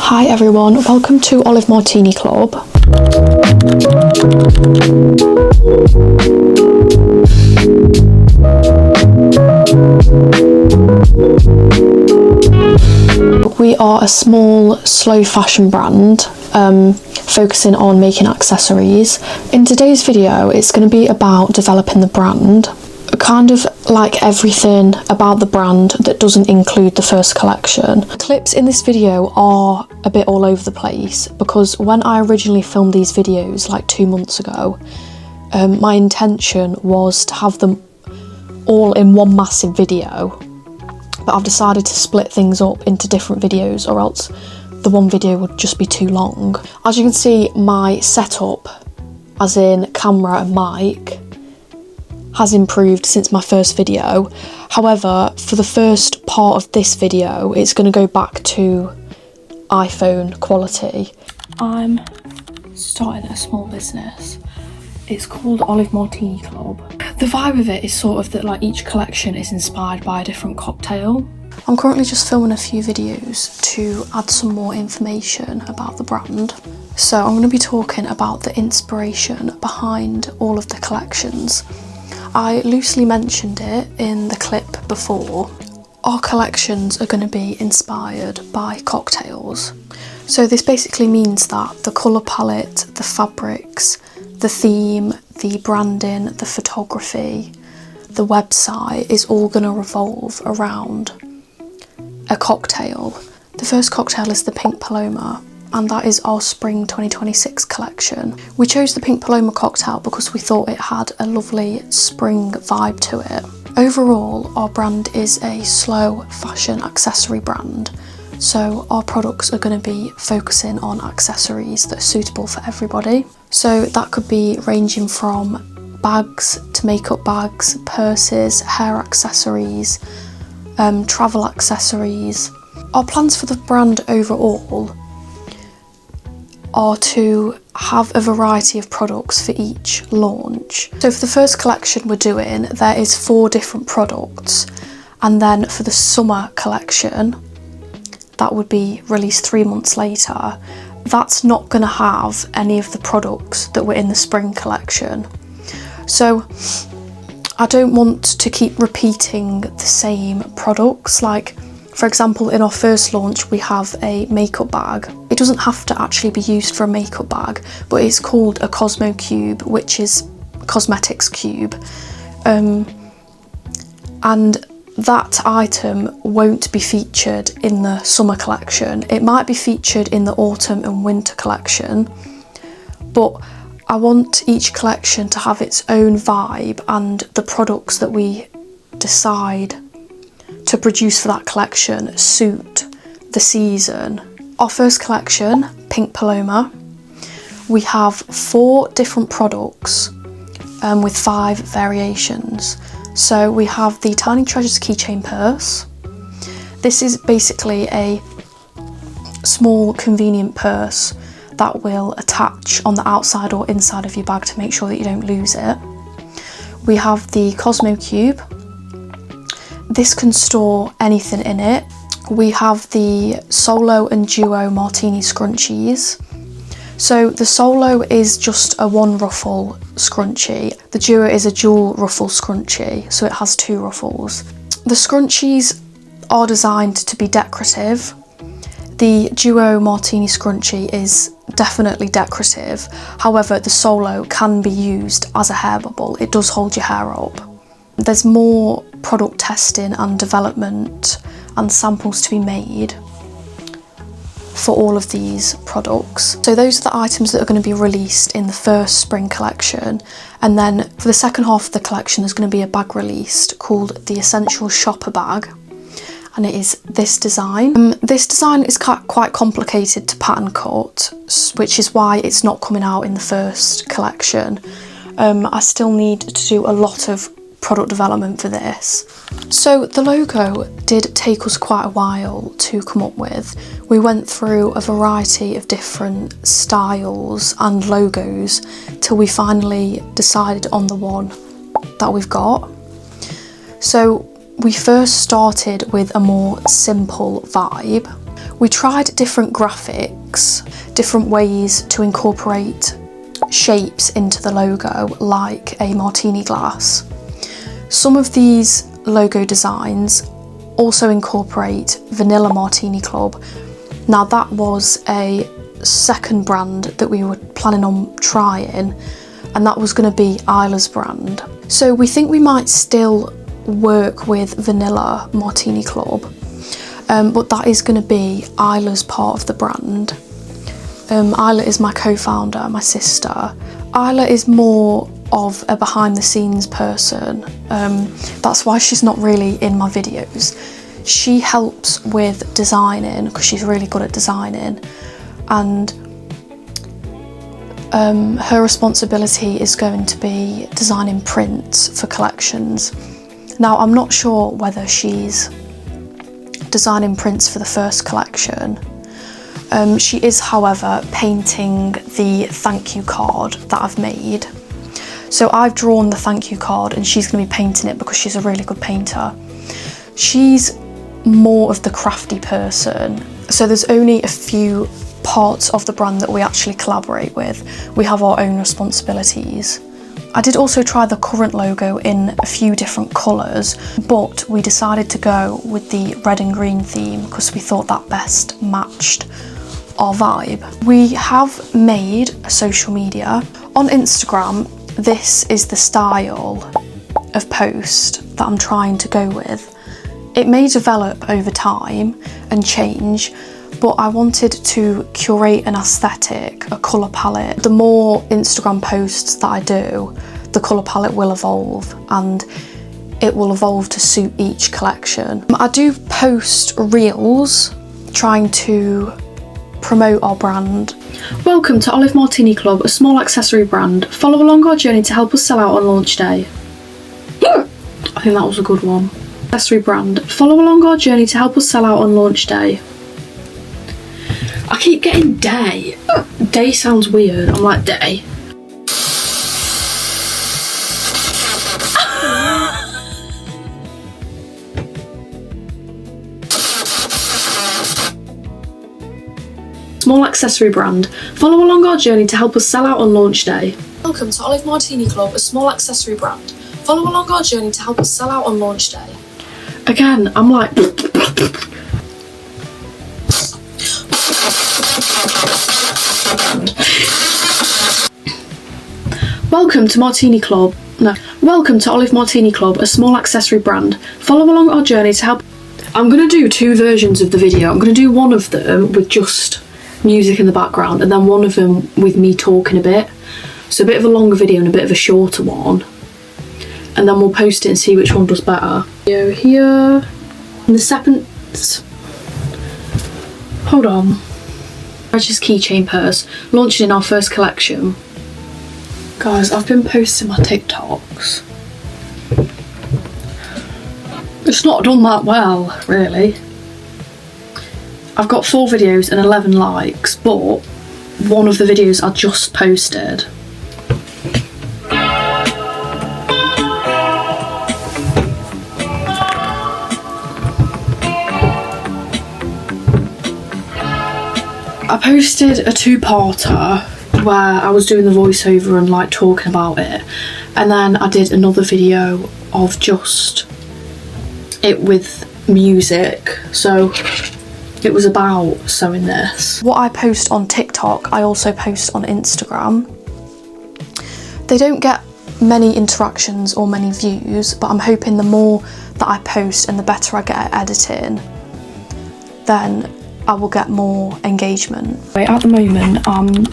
Hi everyone, welcome to Olive Martini Club. We are a small, slow fashion brand, focusing on making accessories. In today's video, it's going to be about developing the brand. Kind of like everything about the brand that doesn't include the first collection. The clips in this video are a bit all over the place because when I originally filmed these videos like 2 months ago, my intention was to have them all in one massive video, but I've decided to split things up into different videos or else the one video would just be too long. As you can see, my setup, as in camera and mic, has improved since my first video. However, for the first part of this video, it's going to go back to iPhone quality. I'm starting a small business. It's called Olive Martini Club. The vibe of it is sort of that like each collection is inspired by a different cocktail. I'm currently just filming a few videos to add some more information about the brand. So I'm going to be talking about the inspiration behind all of the collections. I loosely mentioned it in the clip before. Our collections are going to be inspired by cocktails. So this basically means that the colour palette, the fabrics, the theme, the branding, the photography, the website is all going to revolve around a cocktail. The first cocktail is the Pink Paloma, and that is our Spring 2026 collection. We chose the Pink Paloma cocktail because we thought it had a lovely spring vibe to it. Overall, our brand is a slow fashion accessory brand, so our products are going to be focusing on accessories that are suitable for everybody. So that could be ranging from bags to makeup bags, purses, hair accessories, travel accessories. Our plans for the brand overall are to have a variety of products for each launch. So for the first collection we're doing, there is 4 different products, and then for the summer collection, that would be released 3 months later, that's not going to have any of the products that were in the spring collection. So I don't want to keep repeating the same products. Like, for example, in our first launch, we have a makeup bag. It doesn't have to actually be used for a makeup bag, but it's called a Cosmo Cube, which is cosmetics cube. And that item won't be featured in the summer collection. It might be featured in the autumn and winter collection, but I want each collection to have its own vibe, and the products that we decide to produce for that collection suit the season. Our first collection, Pink Paloma, we have 4 different products with 5 variations. So we have the Tiny Treasures keychain purse. This is basically a small convenient purse that will attach on the outside or inside of your bag to make sure that you don't lose it. We have the Cosmo Cube. This can store anything in it. We have the Solo and Duo Martini scrunchies. So the Solo is just a 1 ruffle scrunchie. The Duo is a dual ruffle scrunchie, so it has 2 ruffles. The scrunchies are designed to be decorative. The Duo Martini scrunchie is definitely decorative. However, the Solo can be used as a hair bubble. It does hold your hair up. There's more product testing and development and samples to be made for all of these products. So those are the items that are going to be released in the first spring collection, and then for the second half of the collection there's going to be a bag released called the Essential Shopper Bag, and it is this design. This design is quite complicated to pattern cut, which is why it's not coming out in the first collection. I still need to do a lot of product development for this. So the logo did take us quite a while to come up with. We went through a variety of different styles and logos till we finally decided on the one that we've got. So we first started with a more simple vibe. We tried different graphics, different ways to incorporate shapes into the logo, like a martini glass. Some of these logo designs also incorporate Vanilla Martini Club. Now that was a second brand that we were planning on trying, and that was going to be Isla's brand. So we think we might still work with Vanilla Martini Club, but that is going to be Isla's part of the brand. Isla is my co-founder, my sister. Isla is more of a behind the scenes person. That's why she's not really in my videos. She helps with designing because she's really good at designing, and her responsibility is going to be designing prints for collections. Now I'm not sure whether she's designing prints for the first collection. She is, however, painting the thank you card that I've made. So I've drawn the thank you card and she's going to be painting it because she's a really good painter. She's more of the crafty person. So there's only a few parts of the brand that we actually collaborate with. We have our own responsibilities. I did also try the current logo in a few different colours, but we decided to go with the red and green theme because we thought that best matched our vibe. We have made a social media. On Instagram, this is the style of post that I'm trying to go with. It may develop over time and change, but I wanted to curate an aesthetic, a colour palette. The more Instagram posts that I do, the colour palette will evolve, and it will evolve to suit each collection. I do post reels trying to promote our brand. Welcome to Olive Martini Club, a small accessory brand. Follow along our journey to help us sell out on launch day. I think that was a good one. Accessory brand. Follow along our journey to help us sell out on launch day. I keep getting day. Day sounds weird. I'm like, day. Small accessory brand. Follow along our journey to help us sell out on launch day. Welcome to Olive Martini Club, a small accessory brand. Follow along our journey to help us sell out on launch day. Again, I'm like... Welcome to Martini Club. No. Welcome to Olive Martini Club, a small accessory brand. Follow along our journey to help... I'm going to do two versions of the video. I'm going to do one of them with just music in the background, and then one of them with me talking a bit. So a bit of a longer video and a bit of a shorter one. And then we'll post it and see which one does better. Video here. And the second... Hold on. Reg's keychain purse. Launching in our first collection. Guys, I've been posting my TikToks. It's not done that well, really. I've got 4 videos and 11 likes, but one of the videos I just posted. I posted a 2-parter where I was doing the voiceover and like talking about it, and then I did another video of just it with music, so it was about sewing this. What I post on TikTok, I also post on Instagram. They don't get many interactions or many views, but I'm hoping the more that I post and the better I get at editing, then I will get more engagement. At the moment, I'm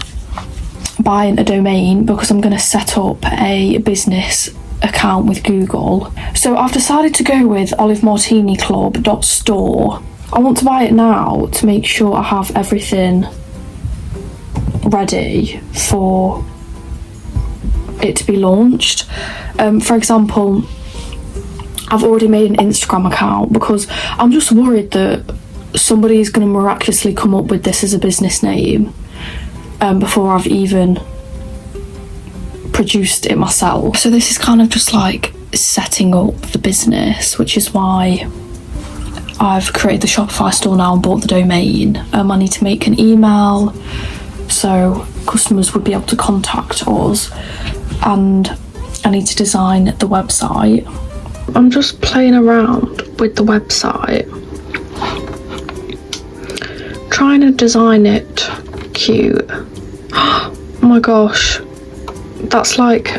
buying a domain because I'm going to set up a business account with Google. So I've decided to go with olivemartiniclub.store. I want to buy it now to make sure I have everything ready for it to be launched. For example, I've already made an Instagram account because I'm just worried that somebody is going to miraculously come up with this as a business name before I've even produced it myself. So this is kind of just like setting up the business, which is why I've created the Shopify store now and bought the domain. I need to make an email so customers would be able to contact us, and I need to design the website. I'm just playing around with the website, trying to design it cute. Oh my gosh, that's like,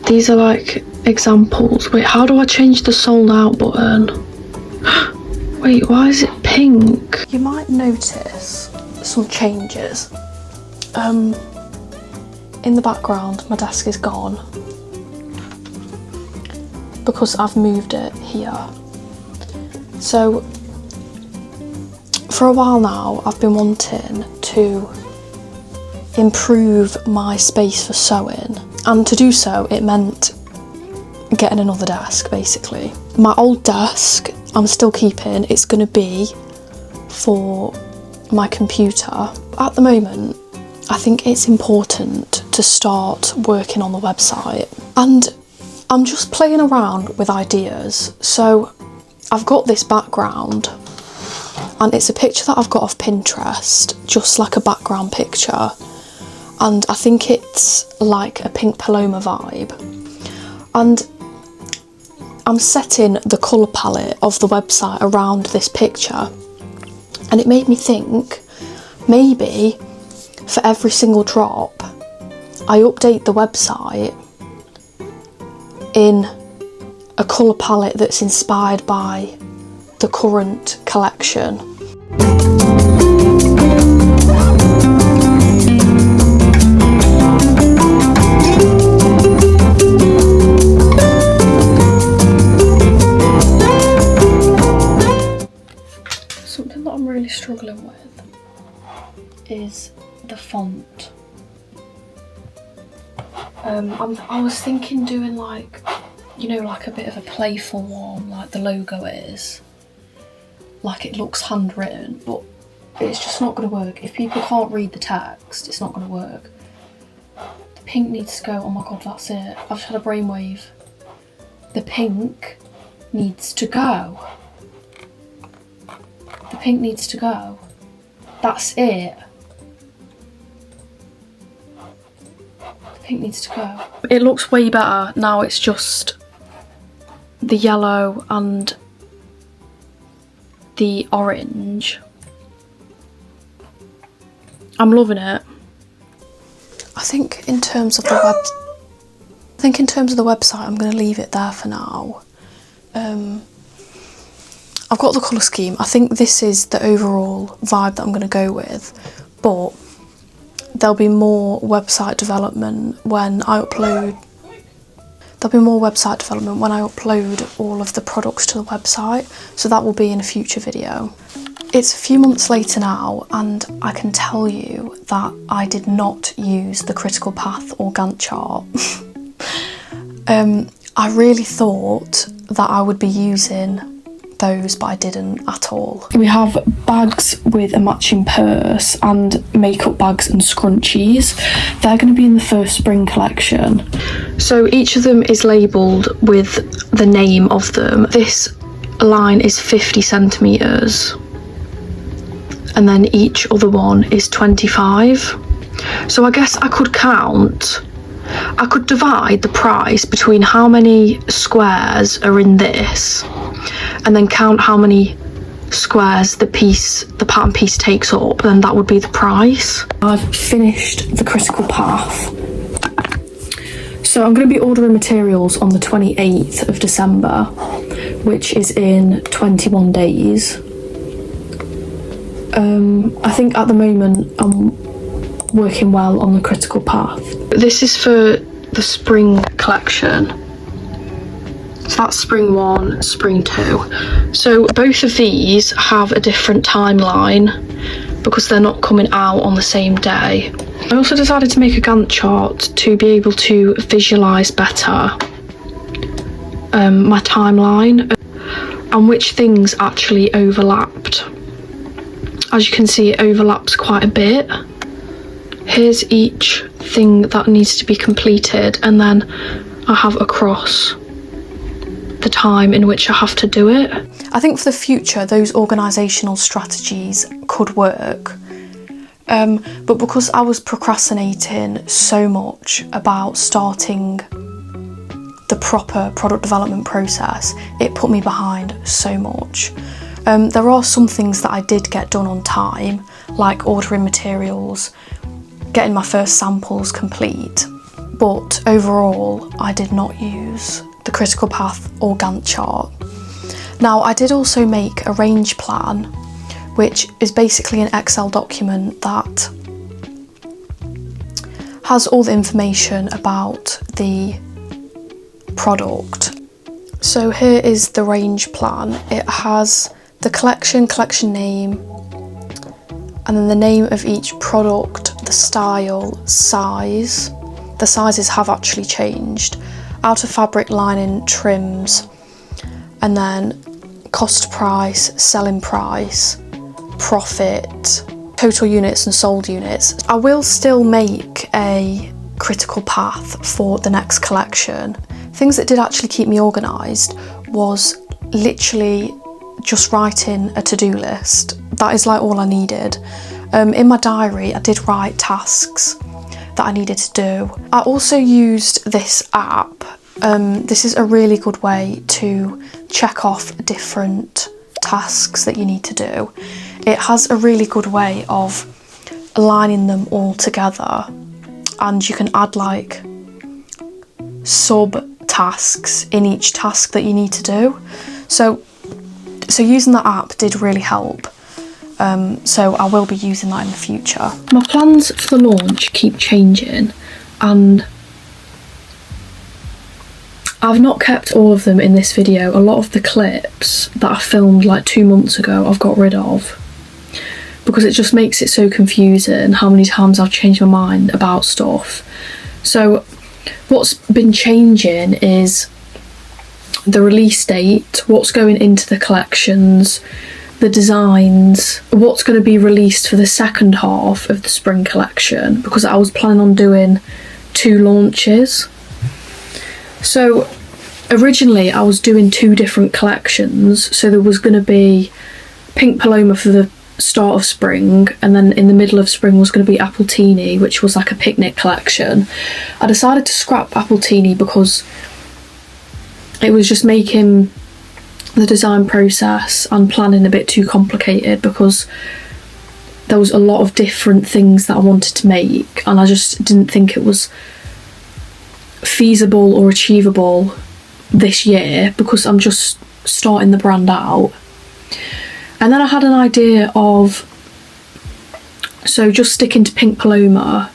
these are like examples. Wait, how do I change the sold out button? Wait, why is it pink? You might notice some changes. In the background, my desk is gone because I've moved it here. So for a while now, I've been wanting to improve my space for sewing, and to do so, it meant getting another desk, basically. My old desk, I'm still keeping. It's going to be for my computer. At the moment, I think it's important to start working on the website, and I'm just playing around with ideas. So I've got this background, and it's a picture that I've got off Pinterest, just like a background picture, and I think it's like a Pink Paloma vibe. And I'm setting the colour palette of the website around this picture, and it made me think maybe for every single drop I update the website in a colour palette that's inspired by the current collection. Something that I'm really struggling with is the font. I was thinking doing like, you know, like a bit of a playful one, like the logo is. Like it looks handwritten, but it's just not going to work. If people can't read the text, it's not going to work. The pink needs to go. Oh my god, that's it. I've just had a brainwave. The pink needs to go. The pink needs to go. That's it. The pink needs to go. It looks way better now. It's just the yellow and the orange. I'm loving it. I think in terms of the website, I'm going to leave it there for now. I've got the colour scheme. I think this is the overall vibe that I'm going to go with, but there'll be more website development when I upload. All of the products to the website, so that will be in a future video. It's a few months later now, and I can tell you that I did not use the critical path or Gantt chart. I really thought that I would be using those, but I didn't at all. We have bags with a matching purse and makeup bags and scrunchies. They're going to be in the first spring collection. So each of them is labelled with the name of them. This line is 50 centimetres, and then each other one is 25. So I guess I could divide the price between how many squares are in this, and then count how many squares the pattern piece takes up, then that would be the price. I've finished the critical path. So I'm going to be ordering materials on the 28th of December, which is in 21 days. I think at the moment I'm working well on the critical path. This is for the spring collection. So that's spring 1, spring 2. So both of these have a different timeline because they're not coming out on the same day. I also decided to make a Gantt chart to be able to visualise better my timeline and which things actually overlapped. As you can see, it overlaps quite a bit. Here's each thing that needs to be completed, and then I have across the time in which I have to do it. I think for the future, those organisational strategies could work. But because I was procrastinating so much about starting the proper product development process, it put me behind so much. There are some things that I did get done on time, like ordering materials, getting my first samples complete, but overall I did not use the critical path or Gantt chart. Now, I did also make a range plan, which is basically an Excel document that has all the information about the product. So here is the range plan. It has the collection name, and then the name of each product, the style, size. The sizes have actually changed. Outer fabric, lining, trims, and then cost price, selling price, profit, total units and sold units. I will still make a critical path for the next collection. Things that did actually keep me organised was literally just writing a to-do list. That is like all I needed. In my diary, I did write tasks that I needed to do. I also used this app. This is a really good way to check off different tasks that you need to do. It has a really good way of aligning them all together, and you can add like sub tasks in each task that you need to do. So using that app did really help. So I will be using that in the future. My plans for the launch keep changing, and I've not kept all of them in this video. A lot of the clips that I filmed like 2 months ago I've got rid of, because it just makes it so confusing how many times I've changed my mind about stuff. So what's been changing is the release date, what's going into the collections, the designs, what's going to be released for the second half of the spring collection, because I was planning on doing 2 launches. So originally I was doing 2 different collections. So there was going to be Pink Paloma for the start of spring, and then in the middle of spring was going to be Appletini, which was like a picnic collection. I decided to scrap Appletini because it was just making the design process and planning a bit too complicated, because there was a lot of different things that I wanted to make, and I just didn't think it was feasible or achievable this year, because I'm just starting the brand out. And then I had an idea of, so just sticking to Pink Paloma,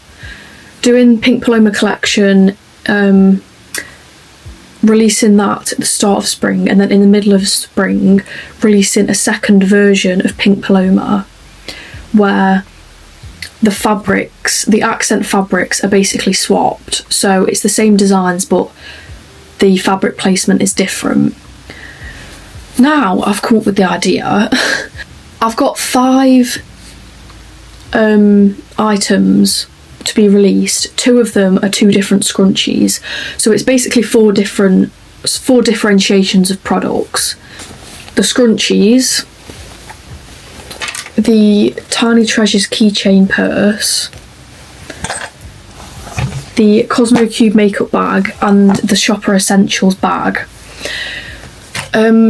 doing Pink Paloma collection, releasing that at the start of spring, and then in the middle of spring releasing a second version of Pink Paloma where the fabrics, the accent fabrics, are basically swapped. So it's the same designs but the fabric placement is different. Now I've come up with the idea. I've got 5 items to be released. 2 of them are 2 different scrunchies, so it's basically 4 differentiations of products. The scrunchies, the Tiny Treasures keychain purse, the Cosmo Cube makeup bag, and the Shopper Essentials bag.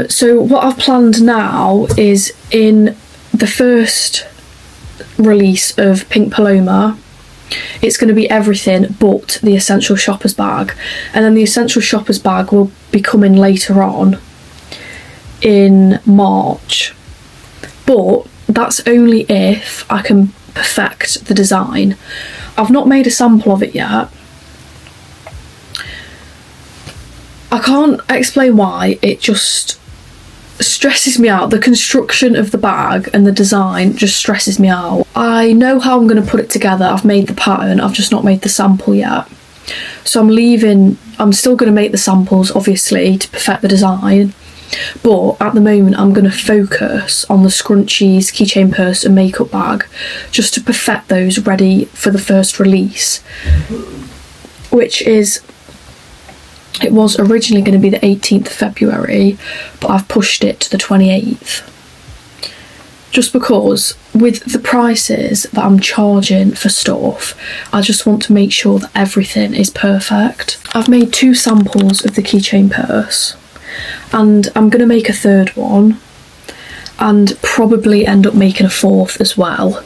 So what I've planned now is, in the first release of Pink Paloma, it's going to be everything but the Essential Shoppers bag, and then the Essential Shoppers bag will be coming later on in March, but that's only if I can perfect the design. I've not made a sample of it yet. I can't explain why, it just stresses me out. The construction of the bag and the design just stresses me out. I know how I'm going to put it together. I've made the pattern, I've just not made the sample yet. So I'm still going to make the samples, obviously, to perfect the design. But at the moment I'm going to focus on the scrunchies, keychain purse and makeup bag, just to perfect those ready for the first release, which is It was originally going to be the 18th of February, but I've pushed it to the 28th. Just because with the prices that I'm charging for stuff, I just want to make sure that everything is perfect. I've made 2 samples of the keychain purse, and I'm going to make a 3rd one, and probably end up making a 4th as well,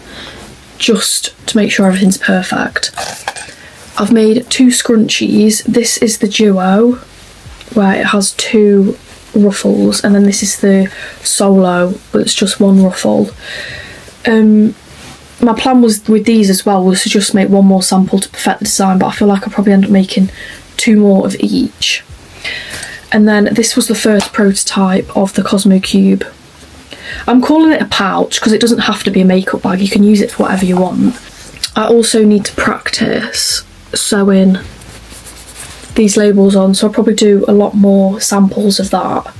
just to make sure everything's perfect. I've made 2 scrunchies. This is the duo, where it has 2 ruffles, and then this is the solo, but it's just 1 ruffle. My plan was with these as well was to just make 1 more sample to perfect the design, but I feel like I'll probably end up making 2 more of each. And then this was the first prototype of the Cosmo Cube. I'm calling it a pouch because it doesn't have to be a makeup bag, you can use it for whatever you want. I also need to practice sewing these labels on, so I'll probably do a lot more samples of that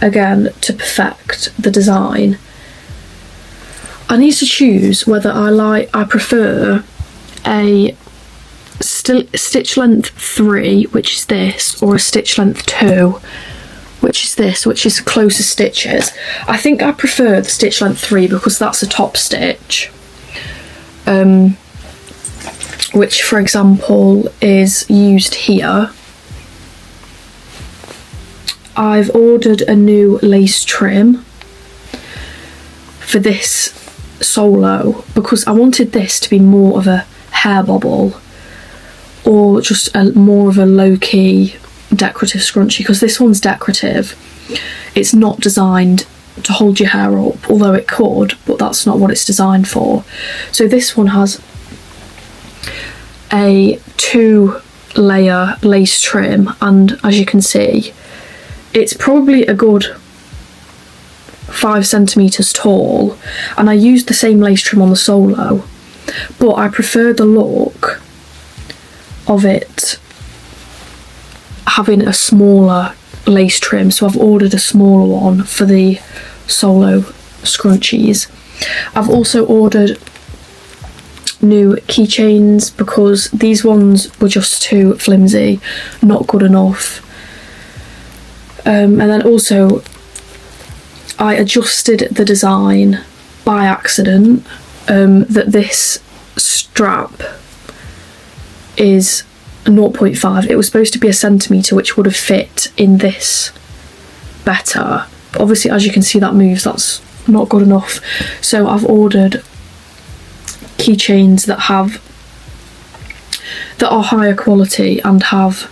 again to perfect the design. I need to choose whether I prefer a stitch length 3, which is this, or a stitch length 2, which is this, which is closer stitches. I think I prefer the stitch length 3 because that's a top stitch, which for example is used here. I've ordered a new lace trim for this solo because I wanted this to be more of a hair bobble or just more of a low-key decorative scrunchie, because this one's decorative. It's not designed to hold your hair up, although it could, but that's not what it's designed for. So this one has a 2-layer lace trim, and as you can see, it's probably a good 5 centimetres tall, and I used the same lace trim on the solo, but I prefer the look of it having a smaller lace trim, so I've ordered a smaller one for the solo scrunchies. I've also ordered new keychains because these ones were just too flimsy, not good enough. And then also I adjusted the design by accident, that this strap is 0.5. It was supposed to be a centimetre, which would have fit in this better, but obviously as you can see that moves, that's not good enough. So I've ordered keychains that are higher quality and have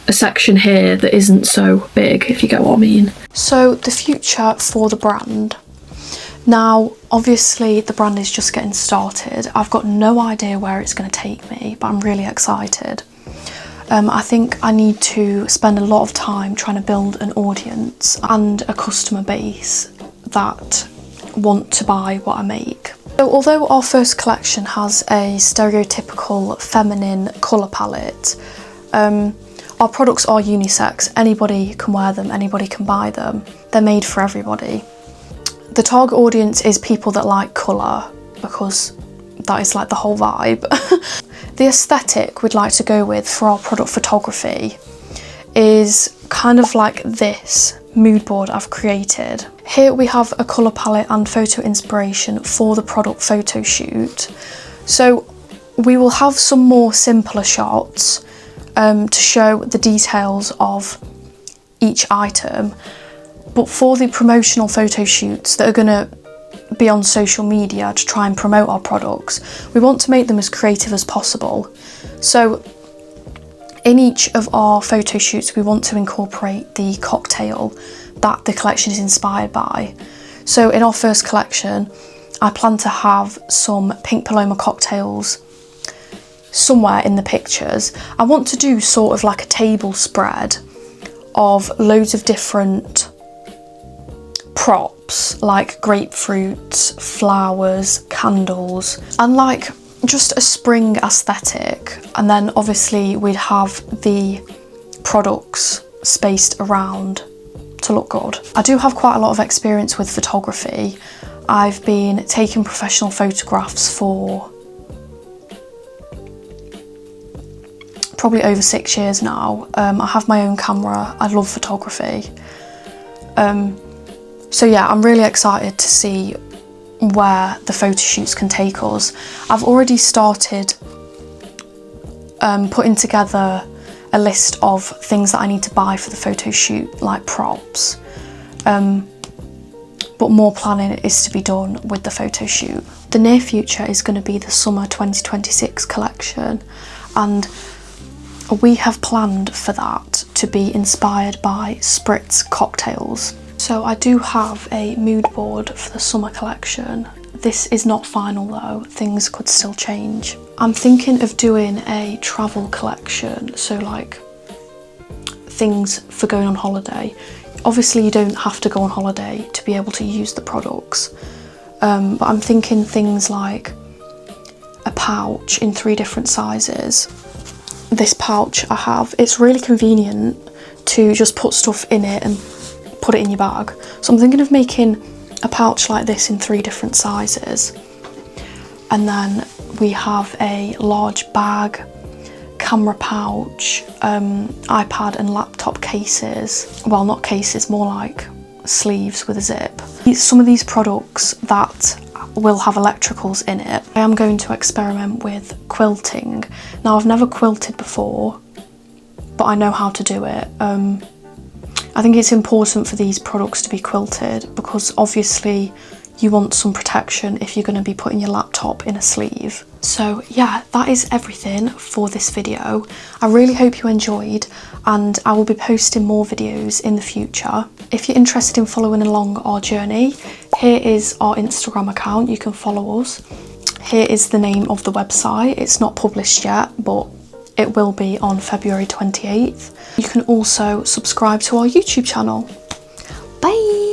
a section here that isn't so big, if you get what I mean. So the future for the brand. Now, obviously the brand is just getting started. I've got no idea where it's going to take me, but I'm really excited. I think I need to spend a lot of time trying to build an audience and a customer base that want to buy what I make. So although our first collection has a stereotypical feminine colour palette, our products are unisex. Anybody can wear them, anybody can buy them. They're made for everybody. The target audience is people that like colour, because that is like the whole vibe. The aesthetic we'd like to go with for our product photography is kind of like this mood board I've created. Here we have a colour palette and photo inspiration for the product photo shoot. So we will have some more simpler shots to show the details of each item, but for the promotional photo shoots that are going to be on social media to try and promote our products, we want to make them as creative as possible. So in each of our photo shoots we want to incorporate the cocktail that the collection is inspired by. So in our first collection I plan to have some Pink Paloma cocktails somewhere in the pictures. I want to do sort of like a table spread of loads of different props like grapefruits, flowers, candles, and like just a spring aesthetic. And then obviously we'd have the products spaced around to look good. I do have quite a lot of experience with photography. I've been taking professional photographs for probably over 6 years now. I have my own camera. I love photography. So yeah, I'm really excited to see where the photo shoots can take us. I've already started putting together a list of things that I need to buy for the photo shoot, like props. But more planning is to be done with the photo shoot. The near future is going to be the summer 2026 collection, and we have planned for that to be inspired by spritz cocktails. So I do have a mood board for the summer collection. This is not final though, things could still change. I'm thinking of doing a travel collection, so like things for going on holiday. Obviously you don't have to go on holiday to be able to use the products, but I'm thinking things like a pouch in 3 different sizes. This pouch I have, it's really convenient to just put stuff in it and put it in your bag. So I'm thinking of making a pouch like this in 3 different sizes. And then we have a large bag, camera pouch, iPad and laptop cases. Well, not cases, more like sleeves with a zip. Some of these products that will have electricals in it. I am going to experiment with quilting. Now, I've never quilted before, but I know how to do it. I think it's important for these products to be quilted because obviously you want some protection if you're going to be putting your laptop in a sleeve. So yeah, that is everything for this video. I really hope you enjoyed, and I will be posting more videos in the future. If you're interested in following along our journey, here is our Instagram account, you can follow us. Here is the name of the website. It's not published yet, but it will be on February 28th. You can also subscribe to our YouTube channel. Bye!